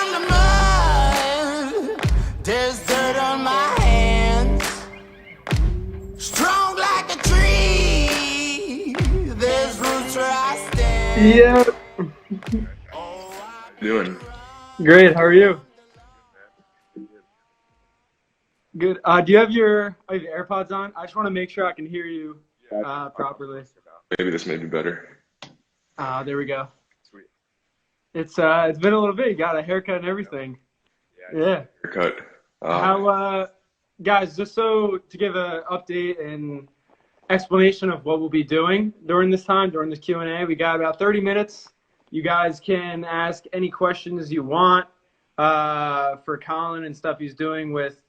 from the mud. There's dirt on my hands. Strong like a tree. There's roots where I stand. Yeah, Doing? great. How are you? Good. Do you have your AirPods on? I just want to make sure I can hear you properly. Maybe this may be better. There we go. Sweet. It's been a little bit. You got a haircut and everything. Yeah. Haircut. How guys? Just so to give an update and explanation of what we'll be doing during this time, during this Q&A, we got about 30 minutes. You guys can ask any questions you want for Colin and stuff he's doing with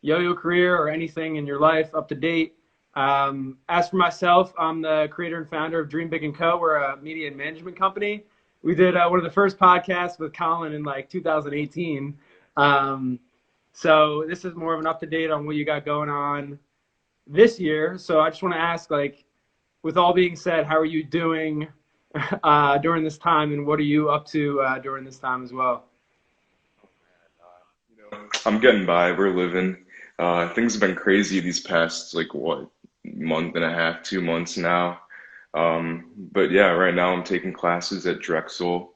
yo-yo career or anything in your life up to date. As for myself, I'm the creator and founder of Dream Big & Co. We're a media and management company. We did one of the first podcasts with Colin in like 2018. So this is more of an up-to-date on what you got going on this year. So I just want to ask, like, with all being said, how are you doing during this time, and what are you up to during this time as well? I'm getting by. We're living. Things have been crazy these past, like, month and a half, 2 months now. But yeah, right now I'm taking classes at Drexel,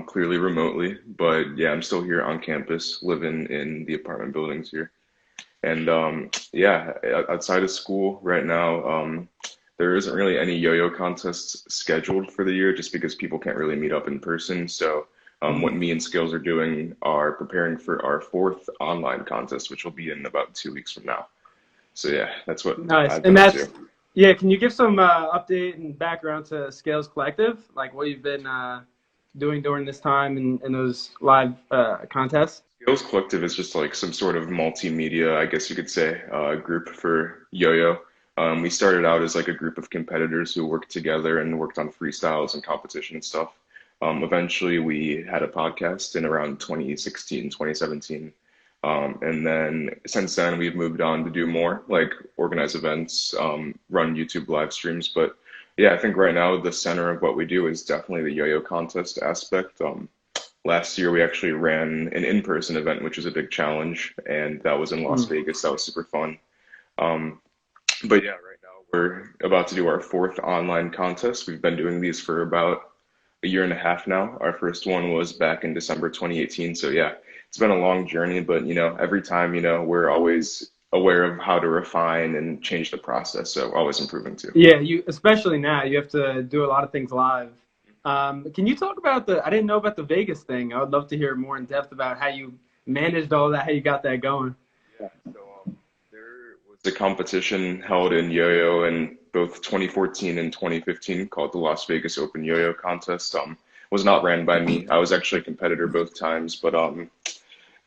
clearly remotely. But yeah, I'm still here on campus, living in the apartment buildings here. And yeah, outside of school right now, there isn't really any yo-yo contests scheduled for the year just because people can't really meet up in person. So what me and Skills are doing are preparing for our 4th online contest, which will be in about 2 weeks from now. So yeah, that's what Nice. I've And been up that's, to. yeah, can you give some update and background to Scales Collective, like what you've been doing during this time in those live contests? Skills Collective is just like some sort of multimedia, I guess you could say, group for yo-yo. We started out as like a group of competitors who worked together and worked on freestyles and competition and stuff. Eventually, we had a podcast in around 2016, 2017. And then since then, we've moved on to do more, like organize events, run YouTube live streams. But yeah, I think right now the center of what we do is definitely the yo-yo contest aspect. Last year, we actually ran an in-person event, which was a big challenge, and that was in Las Vegas. That was super fun. But yeah, right now we're about to do our 4th online contest. We've been doing these for about a year and a half now. Our first one was back in December 2018. So yeah, it's been a long journey, but every time, we're always aware of how to refine and change the process. So always improving too. Yeah, you especially now you have to do a lot of things live. Can you talk about I didn't know about the Vegas thing. I would love to hear more in depth about how you managed all that, how you got that going. Yeah, so there was a competition held in yo-yo in both 2014 and 2015 called the Las Vegas Open Yo-Yo Contest. Was not ran by me. I was actually a competitor both times, but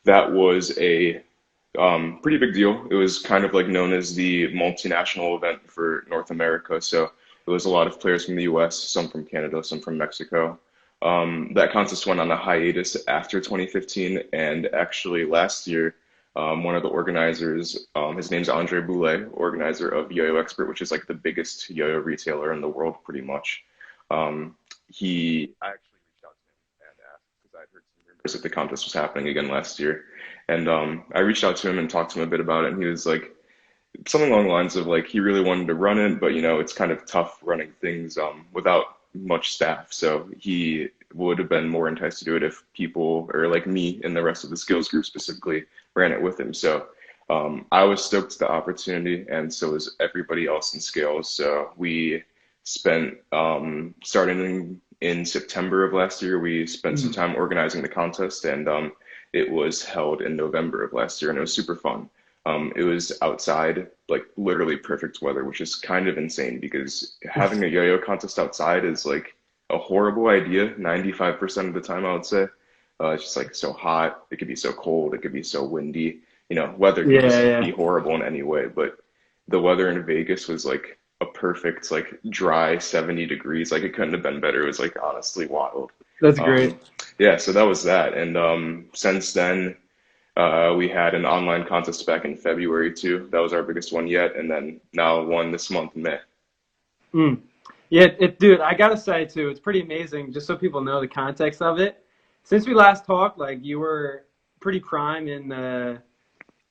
that was a pretty big deal. It was kind of like known as the multinational event for North America. So it was a lot of players from the US, some from Canada, some from Mexico. That contest went on a hiatus after 2015, and actually last year, one of the organizers, his name's Andre Boulet, organizer of Yo-Yo Expert, which is like the biggest yo-yo retailer in the world, pretty much. I actually reached out to him and asked because I'd heard some rumors that the contest was happening again last year, and I reached out to him and talked to him a bit about it, and he was like something along the lines of like he really wanted to run it, but it's kind of tough running things without much staff. So he would have been more enticed to do it if people, or like me and the rest of the skills group specifically, ran it with him. So I was stoked to the opportunity, and so was everybody else in Scales. So we spent, starting in September of last year, we spent some time organizing the contest, and it was held in November of last year, and it was super fun. It was outside, like literally perfect weather, which is kind of insane because having a yo-yo contest outside is like a horrible idea 95% of the time, I would say. It's just like so hot. It could be so cold. It could be so windy. Weather could just be horrible in any way. But the weather in Vegas was like a perfect, like dry 70 degrees. Like it couldn't have been better. It was like honestly wild. That's great. Yeah, so that was that. And since then, we had an online contest back in February too. That was our biggest one yet. And then now one this month, May. Yeah, dude, I gotta say too, it's pretty amazing. Just so people know the context of it. since we last talked, like you were pretty prime in the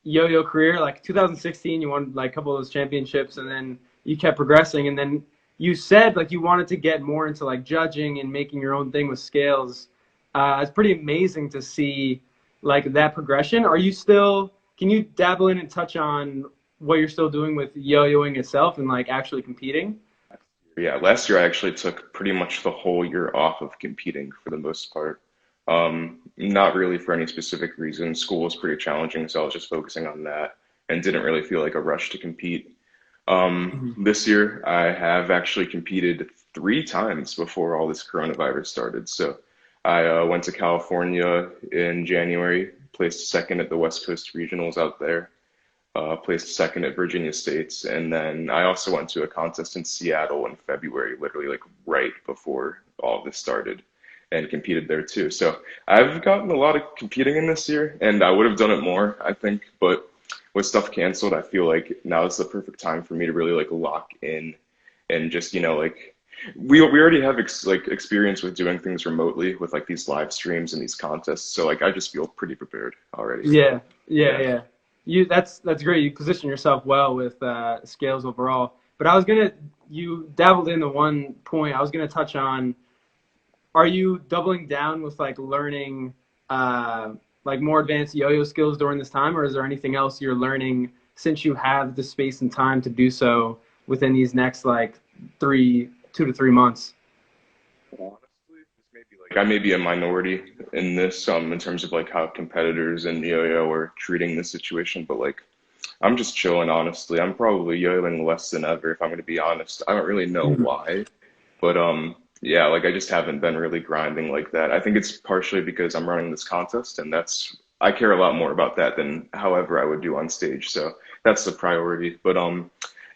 yo-yo career. Like 2016, you won like a couple of those championships, and then you kept progressing. And then you said like you wanted to get more into like judging and making your own thing with scales. It's pretty amazing to see like that progression. Are you still? Can you dabble in and touch on what you're still doing with yo-yoing itself and like actually competing? Yeah, last year I actually took pretty much the whole year off of competing for the most part. Not really for any specific reason. School was pretty challenging, so I was just focusing on that and didn't really feel like a rush to compete. Mhm. This year I have actually competed 3 times before all this coronavirus started. So I went to California in January, placed second at the West Coast Regionals out there, placed second at Virginia State's, and then I also went to a contest in Seattle in February, literally like right before all of this started, and competed there too. So I've gotten a lot of competing in this year, and I would have done it more, I think, but with stuff canceled, I feel like now is the perfect time for me to really like lock in and just, like we already have like experience with doing things remotely with like these live streams and these contests. So like I just feel pretty prepared already. Yeah, yeah, Yeah. yeah. That's great. You position yourself well with scales overall. But I was gonna you dabbled into one point. I was gonna touch on. Are you doubling down with like learning like more advanced yo-yo skills during this time, or is there anything else you're learning since you have the space and time to do so within these next like 2 to 3 months? Honestly, this may be like I may be a minority in this, in terms of like how competitors in yo-yo are treating this situation, but like I'm just chilling, honestly. I'm probably yo-yoing less than ever, if I'm going to be honest. I don't really know Mhm. why, but yeah, like I just haven't been really grinding like that. I think it's partially because I'm running this contest, and I care a lot more about that than however I would do on stage. So that's the priority. But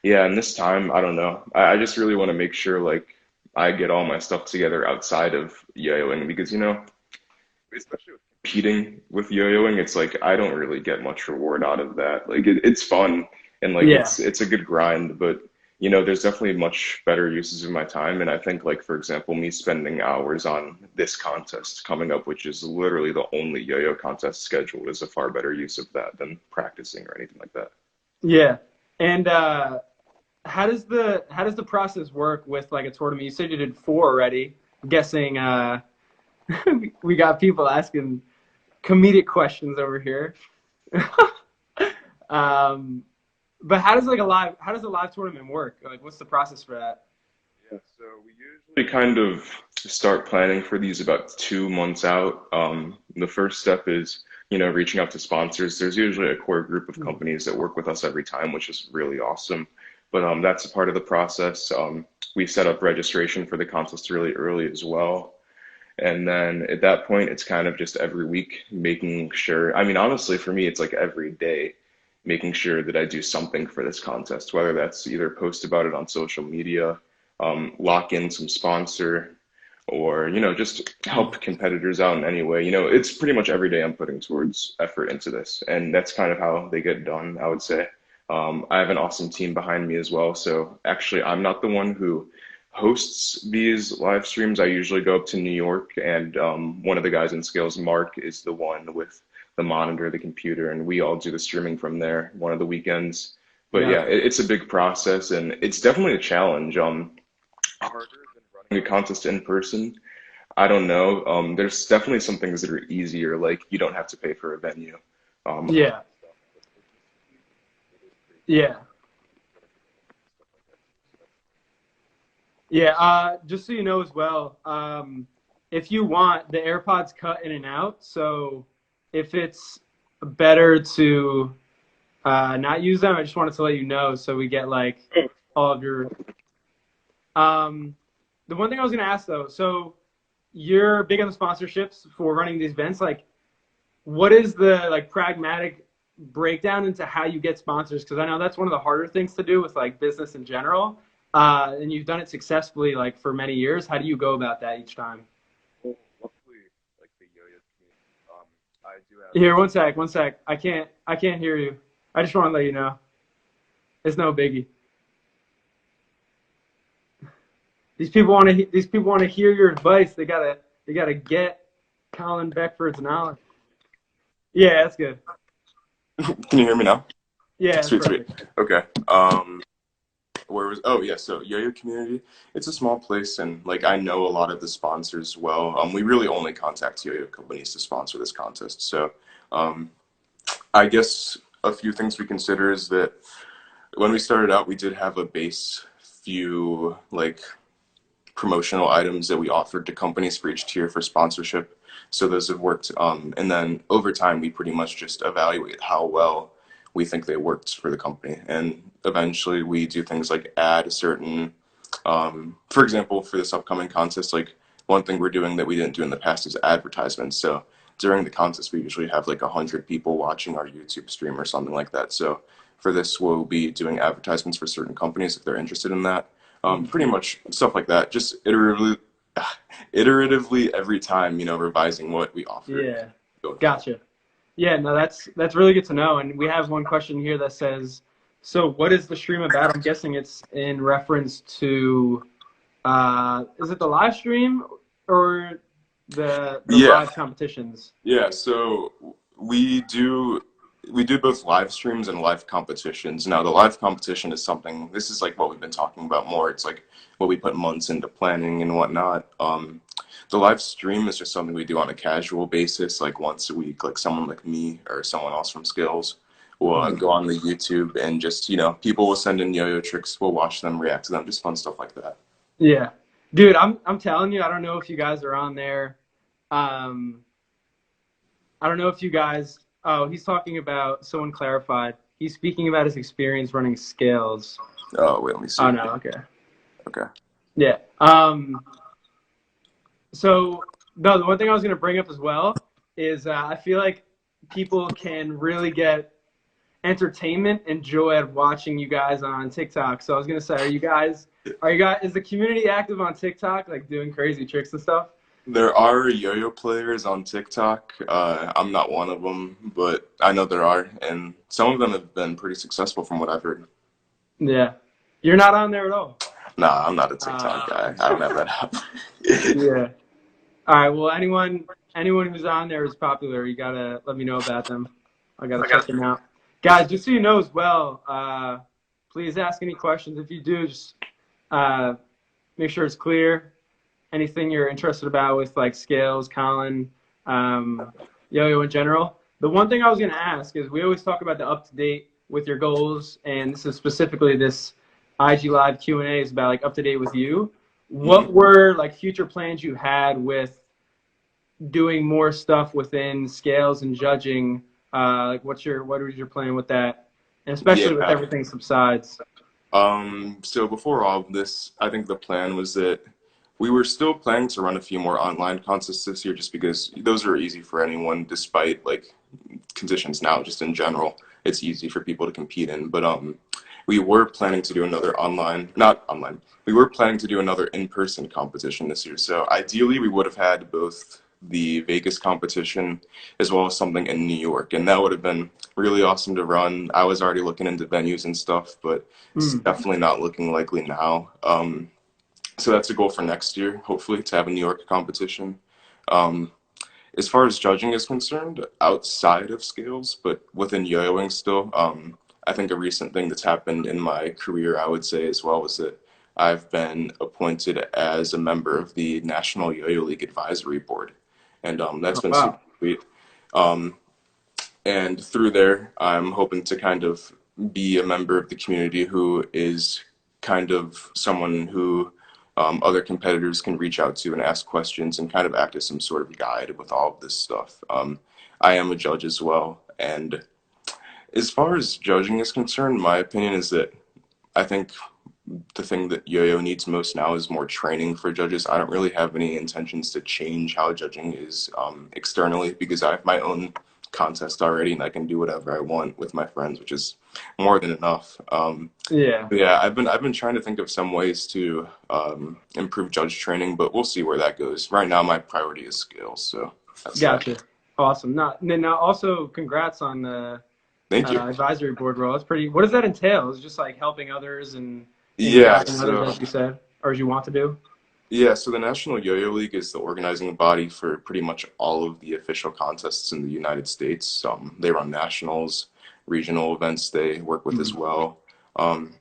yeah, and this time, I don't know. I just really want to make sure like I get all my stuff together outside of yo-yoing because especially with competing with yo-yoing, it's like I don't really get much reward out of that. Like it's fun and like Yeah. it's a good grind, but there's definitely much better uses of my time. And I think like for example, me spending hours on this contest coming up, which is literally the only yo-yo contest scheduled, is a far better use of that than practicing or anything like that. Yeah. And how does the process work with like a tournament? You said you did four already. I'm guessing we got people asking comedic questions over here. um, but how does a live tournament work? Like, what's the process for that? Yeah, so we usually kind of start planning for these about 2 months out. The first step is, reaching out to sponsors. There's usually a core group of companies that work with us every time, which is really awesome. But that's a part of the process. We set up registration for the contest really early as well. And then at that point, it's kind of just every week making sure. I mean, honestly, for me, it's like every day making sure that I do something for this contest, whether that's either post about it on social media, lock in some sponsor, or, just help competitors out in any way. It's pretty much every day I'm putting towards effort into this. And that's kind of how they get done, I would say. I have an awesome team behind me as well. So actually, I'm not the one who hosts these live streams. I usually go up to New York, and one of the guys in Scales, Mark, is the one with the monitor, the computer, and we all do the streaming from there one of the weekends. But Yeah. yeah, it's a big process, and it's definitely a challenge. Harder than running a contest in person. I don't know. There's definitely some things that are easier, like you don't have to pay for a venue. A lot Yeah. of stuff, but for competing, it is crazy. Yeah. Stuff like that too. So Yeah. Just so you know as well, if you want, the AirPods cut in and out. So if it's better to not use them, I just wanted to let you know so we get like all of your. Um, the one thing I was gonna ask though, so you're big on the sponsorships for running these events. Like, what is the like pragmatic breakdown into how you get sponsors? Because I know that's one of the harder things to do with like business in general. And you've done it successfully like for many years. How do you go about that each time? well, luckily, like the yo-yo community, I do have. Here, one sec. I can't hear you. I just want to let you know. It's no biggie. These people want to hear your advice. They gotta get Colin Beckford's knowledge. Yeah, that's good. Can you hear me now? Yeah, that's Sweet, sweet. perfect. Okay. Where was? Oh, yeah. So Yo-Yo community, it's a small place, and like I know a lot of the sponsors well. We really only contact Yo-Yo companies to sponsor this contest. So, um, I guess a few things we consider is that when we started out, we did have a base few like promotional items that we offered to companies for each tier for sponsorship. So those have worked. And then over time, we pretty much just evaluate how well we think they worked for the company. And eventually we do things like add a certain, for example, for this upcoming contest, like one thing we're doing that we didn't do in the past is advertisements. So during the contest, we usually have like 100 people watching our YouTube stream or something like that. So for this, we'll be doing advertisements for certain companies if they're interested in that. Pretty much stuff like that. Just iteratively every time, revising what we offer. Yeah, gotcha. Yeah, no, that's really good to know. And we have one question here that says, so what is the stream about? I'm guessing it's in reference to, is it the live stream or the Yeah. live competitions? Yeah, so we do both live streams and live competitions. Now, the live competition is something, this is like what we've been talking about more. It's like what we put months into planning and whatnot. The live stream is just something we do on a casual basis, like once a week, like someone like me or someone else from Skills will go on the YouTube and just, people will send in yo-yo tricks. We'll watch them, react to them, just fun stuff like that. Yeah. Dude, I'm telling you, I don't know if you guys are on there. I don't know if you guys, oh, he's talking about, someone clarified. He's speaking about his experience running scales. Oh, wait, let me see. Oh, no, okay. Okay. Yeah. So, no, the one thing I was going to bring up as well is I feel like people can really get entertainment and joy out of watching you guys on TikTok. So I was going to say, is the community active on TikTok, like doing crazy tricks and stuff? There are yo-yo players on TikTok. I'm not one of them, but I know there are, and some of them have been pretty successful from what I've heard. Yeah. You're not on there at all? Nah, I'm not a TikTok guy. I don't have that app. Yeah. All right. Well, anyone who's on there is popular. You gotta let me know about them. I gotta check them out, guys. Just so you know as well, please ask any questions. If you do, just make sure it's clear. Anything you're interested about with like scales, Colin, yo-yo in general. The one thing I was gonna ask is we always talk about the up to date with your goals, and this is specifically this IG Live Q&A is about like up to date with you. What were like future plans you had with doing more stuff within scales and judging? Like what was your plan with that? And especially with everything subsides. So before all of this, I think the plan was that we were still planning to run a few more online contests this year just because those are easy for anyone despite like conditions now, just in general. It's easy for people to compete in. But we were planning to do another we were planning to do another in-person competition this year. So ideally we would have had both the Vegas competition as well as something in New York, and that would have been really awesome to run. I was already looking into venues and stuff, but it's definitely not looking likely now. So that's a goal for next year, hopefully, to have a New York competition. As far as judging is concerned, outside of scales, but within yo-yoing still, I think a recent thing that's happened in my career, I would say as well, was that I've been appointed as a member of the National Yoyo League Advisory Board. And that's been super sweet. And through there, I'm hoping to kind of be a member of the community who is kind of someone who other competitors can reach out to and ask questions and kind of act as some sort of guide with all of this stuff. I am a judge as well. And as far as judging is concerned, my opinion is that I think the thing that yo-yo needs most now is more training for judges. I don't really have any intentions to change how judging is externally because I have my own contest already and I can do whatever I want with my friends, which is more than enough. Yeah, I've been trying to think of some ways to improve judge training, but we'll see where that goes. Right now, my priority is skills. So that's Gotcha. that. Awesome. Now also congrats on the Thank you. advisory board role. That's pretty. What does that entail? Is it just like helping others and Yeah, guiding others, as you said, or as you want to do? Yeah, so the National Yoyo League is the organizing body for pretty much all of the official contests in the United States. They run nationals, regional events they work with as Mhm. well. Um,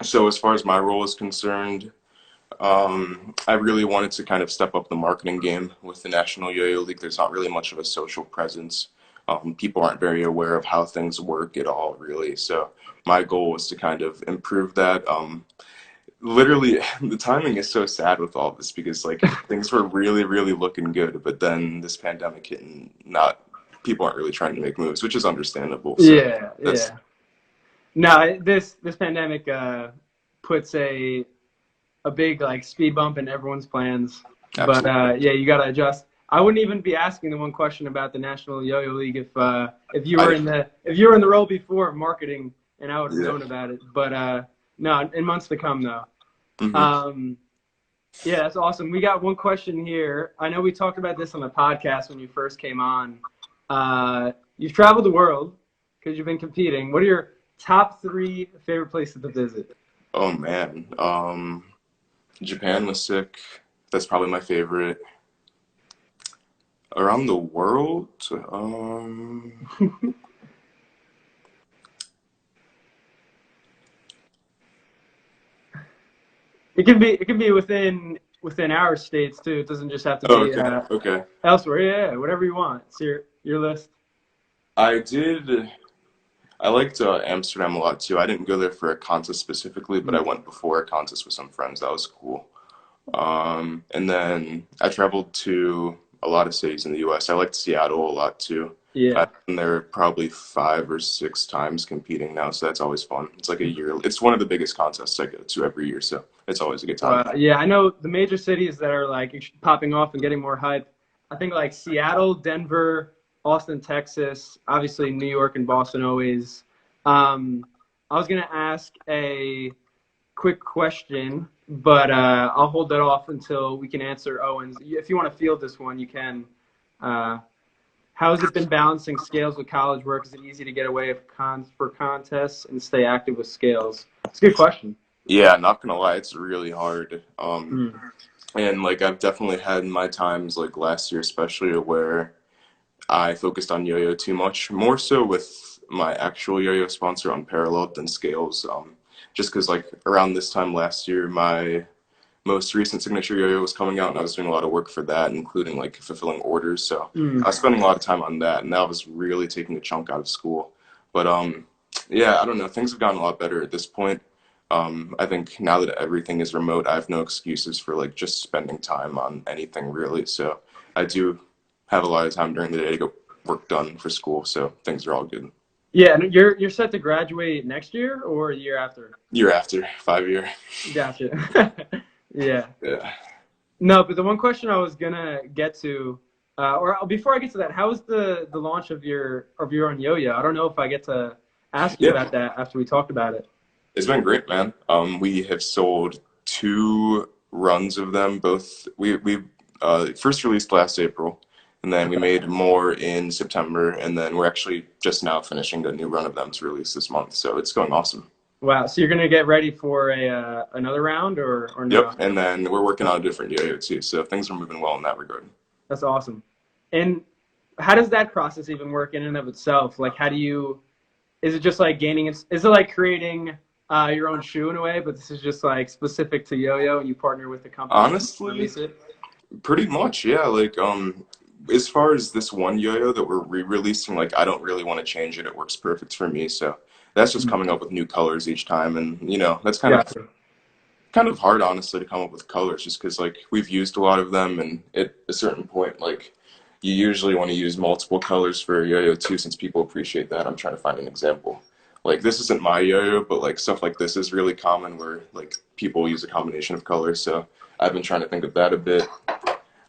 so as far as my role is concerned, I really wanted to kind of step up the marketing game with the National Yo-Yo League. There's not really much of a social presence. People aren't very aware of how things work at all, really. So my goal was to kind of improve that. Literally, the timing is so sad with all this because like things were really, really looking good, but then this pandemic hit and not people aren't really trying to make moves, which is understandable. So Yeah, that's yeah. No, this pandemic puts a big like speed bump in everyone's plans. But absolutely. yeah, you gotta adjust. I wouldn't even be asking the one question about the National Yo-Yo League if you were I in the role before of marketing and I would have yeah. known about it. But no, in months to come though. Hmm. Um, yeah, that's awesome. We got one question here. I know we talked about this on the podcast when you first came on. You've traveled the world because you've been competing. What are your top three favorite places to visit? Oh man. Japan was sick. That's probably my favorite. Around the world, It can be within our states too. It doesn't just have to oh, be okay, okay. elsewhere. Yeah, yeah, whatever you want. It's your list. I did. I liked Amsterdam a lot too. I didn't go there for a contest specifically, but I Mm. went before a contest with some friends. That was cool. And then I traveled to a lot of cities in the U.S. I liked Seattle a lot too. Yeah. I've been there probably 5 or 6 times competing now, so that's always fun. It's like a year. It's one of the biggest contests I go to every year, so it's always a good time. Yeah, I know the major cities that are like popping off and getting more hype. I think like Seattle, Denver, Austin, Texas, obviously New York and Boston always. Um, I was gonna ask a quick question, but I'll hold that off until we can answer Owen's. If you want to field this one, you can. Uh, how has it been balancing scales with college work? Is it easy to get away for contests and stay active with scales? It's a good question. Yeah, not gonna lie, it's really hard. Mm. And like I've definitely had my times like last year especially where I focused on yo-yo too much, more so with my actual yo-yo sponsor Unparalleled than Scales. Just because like around this time last year, my most recent signature yo-yo was coming out, and I was doing a lot of work for that, including like fulfilling orders. So I Mm. was spending a lot of time on that, and that was really taking a chunk out of school. But yeah, I don't know. Things have gotten a lot better at this point. I think now that everything is remote, I have no excuses for like just spending time on anything really. So I do have a lot of time during the day to get work done for school, so things are all good. Yeah, and you're set to graduate next year or the year after? Year after, 5 year. Gotcha. Yeah. Yeah. No, but the one question I was gonna get to, or before I get to that, how was the launch of your own yo-yo? I don't know if I get to ask you Yeah. about that after we talked about it. It's been great, man. We have sold 2 runs of them. Both we first released last April, and then we Okay. made more in September, and then we're actually just now finishing a new run of them to release this month. So it's going awesome. Wow. So you're gonna get ready for a another round or no? Yep. And then we're working on a different yo-yo too, so things are moving well in that regard. That's awesome. And how does that process even work in and of itself? Like, how do you? Is it just like gaining? Is it like creating your own shoe in a way? But this is just like specific to yo-yo, and you partner with the company to Honestly, release it. pretty much, yeah. Like, as far as this one yo-yo that we're re-releasing, like, I don't really want to change it. It works perfect for me, so that's just coming up with new colors each time, and that's Gotcha. kind of hard, honestly, to come up with colors, just because like we've used a lot of them, and at a certain point, like, you usually want to use multiple colors for a yo-yo too, since people appreciate that. I'm trying to find an example. Like, this isn't my yo-yo, but like stuff like this is really common where like people use a combination of colors, so I've been trying to think of that a bit.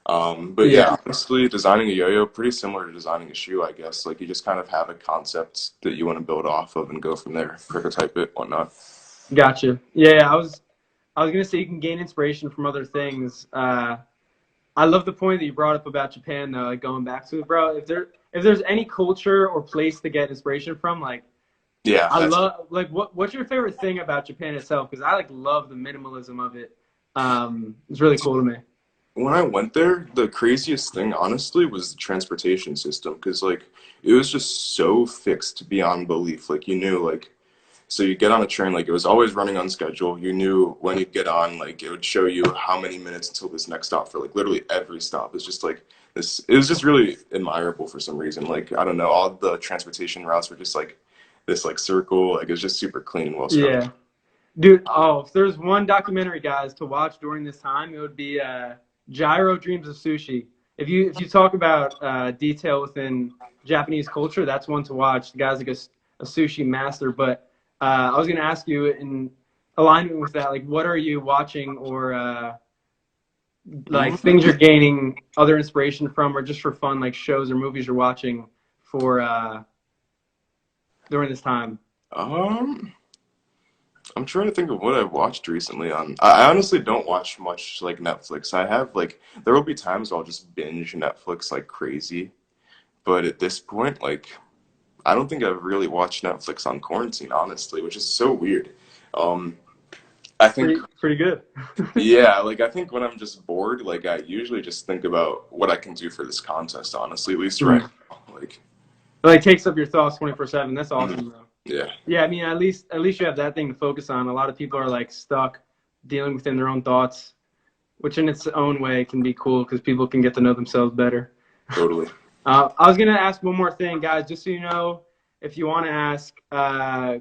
But Yeah. yeah, honestly, designing a yo-yo pretty similar to designing a shoe, I guess. Like you just kind of have a concept that you want to build off of and go from there, prototype it, whatnot. Gotcha. Yeah, I was gonna say you can gain inspiration from other things. I love the point that you brought up about Japan though, like going back to it, bro. If there's any culture or place to get inspiration from, like Yeah, I that's love like what's your favorite thing about Japan itself? Because I like love the minimalism of it. It's really cool to me. When I went there, the craziest thing, honestly, was the transportation system because, like, it was just so fixed beyond belief. Like, you knew, like, so you get on a train, like, it was always running on schedule. You knew when you'd get on, like, it would show you how many minutes until this next stop for, like, literally every stop. It's just, like, this, it was just really admirable for some reason. Like, I don't know, all the transportation routes were just, like, this, like, circle. Like, it was just super clean and well structured. Yeah. Dude, if there's one documentary, guys, to watch during this time, it would be Gyro Dreams of Sushi. If you talk about detail within Japanese culture, that's one to watch. The guy's like a sushi master. But I was going to ask you, in alignment with that, like, what are you watching or like things you're gaining other inspiration from, or just for fun, like shows or movies you're watching for during this time? I'm trying to think of what I've watched recently on. I honestly don't watch much like Netflix. I have like there will be times I'll just binge Netflix like crazy, but at this point, like I don't think I've really watched Netflix on quarantine, honestly, which is so weird. Um, I think Pretty good. yeah, like I think when I'm just bored, like I usually just think about what I can do for this contest, honestly, at least right now. Like It like takes up your thoughts 24/7. That's mhm, awesome, though. yeah, Yeah, I mean, at least you have that thing to focus on. A lot of people are like stuck dealing within their own thoughts, which in its own way can be cool because people can get to know themselves better. totally. I was gonna ask one more thing, guys, just so you know, if you want to ask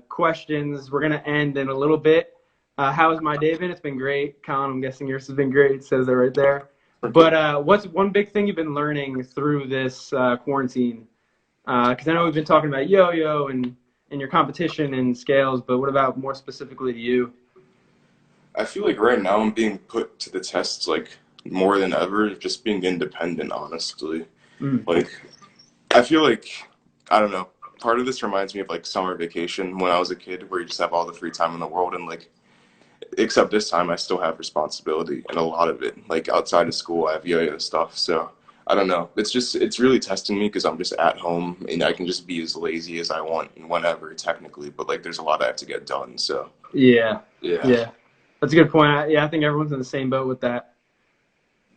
questions, we're gonna end in a little bit. How has my day been? It's been great. Colin, I'm guessing yours has been great. It says it right there. But what's one big thing you've been learning through this quarantine? Because I know we've been talking about yo-yo and your competition and scales, but what about more specifically to you? I feel like right now I'm being put to the test like more than ever, just being independent, honestly. Mm. Like I feel like I don't know. Part of this reminds me of like summer vacation when I was a kid, where you just have all the free time in the world, and like except this time I still have responsibility and a lot of it. Like outside of school, I have yo-yo stuff, so I don't know. It's really testing me because I'm just at home and I can just be as lazy as I want and whenever technically, but like there's a lot I have to get done. So Yeah, yeah, yeah, that's a good point. I think everyone's in the same boat with that.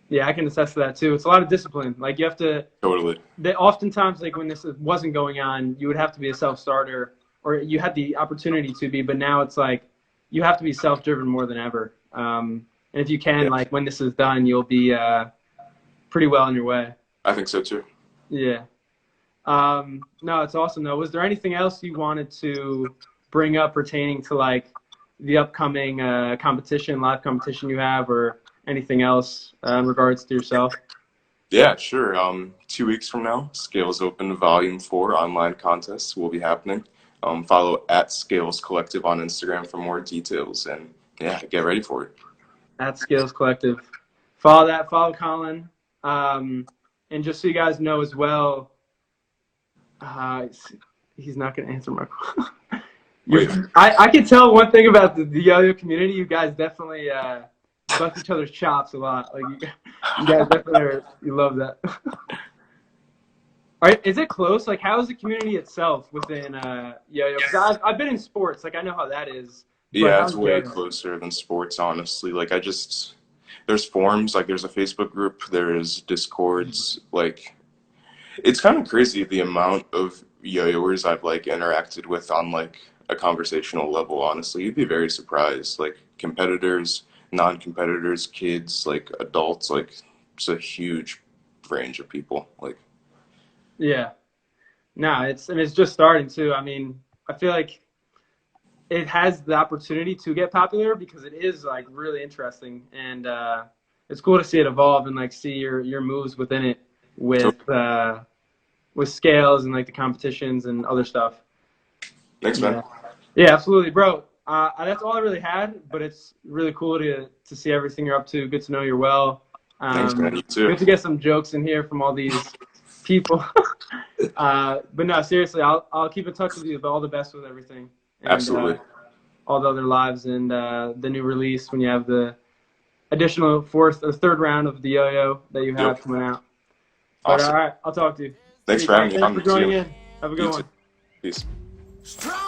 Yeah, I can attest to that too. It's a lot of discipline. Like you have to. totally, Oftentimes, like when this wasn't going on, you would have to be a self-starter, or you had the opportunity to be. But now it's like you have to be self-driven more than ever. And if you can, yeah, like when this is done, you'll be pretty well on your way. I think so too. Yeah. No, it's awesome though. Was there anything else you wanted to bring up pertaining to like the upcoming competition, live competition you have, or anything else in regards to yourself? Yeah, sure. 2 weeks from now, Scales Open Volume 4 online contests will be happening. Follow at Scales Collective on Instagram for more details, and yeah, get ready for it. At Skills Collective. Follow that. Follow Colin. And just so you guys know as well, he's not going to answer my question. Wait, I can tell one thing about the yo-yo community. You guys definitely bust each other's chops a lot. Like you guys definitely you love that. All right, is it close? Like, how is the community itself within yo-yo? Because I've been in sports. Like, I know how that is. But yeah, it's how's way yo-yo? closer than sports, honestly. Like, there's forums, like, there's a Facebook group, there's Discords. Like, it's kind of crazy the amount of yo-yoers I've, like, interacted with on, like, a conversational level, honestly. You'd be very surprised. Like, competitors, non-competitors, kids, like, adults, like, it's a huge range of people. Like, Yeah. No, it's just starting too. I mean, I feel like it has the opportunity to get popular because it is like really interesting, and it's cool to see it evolve and like see your moves within it with scales and like the competitions and other stuff. thanks, Yeah, man. yeah, absolutely, bro. That's all I really had, but it's really cool to see everything you're up to. Good to know you're well. Thanks, man. You too. Good to get some jokes in here from all these people. But no, seriously, I'll keep in touch with you. But all the best with everything. And, Absolutely. all the other lives and the new release when you have the additional fourth or third round of the yo-yo that you have Yep. coming out. But Awesome. all right, I'll talk to you. Thanks See for you having guys. me on. Thanks for See joining ya. in. Have a You good too. one. Peace. Strong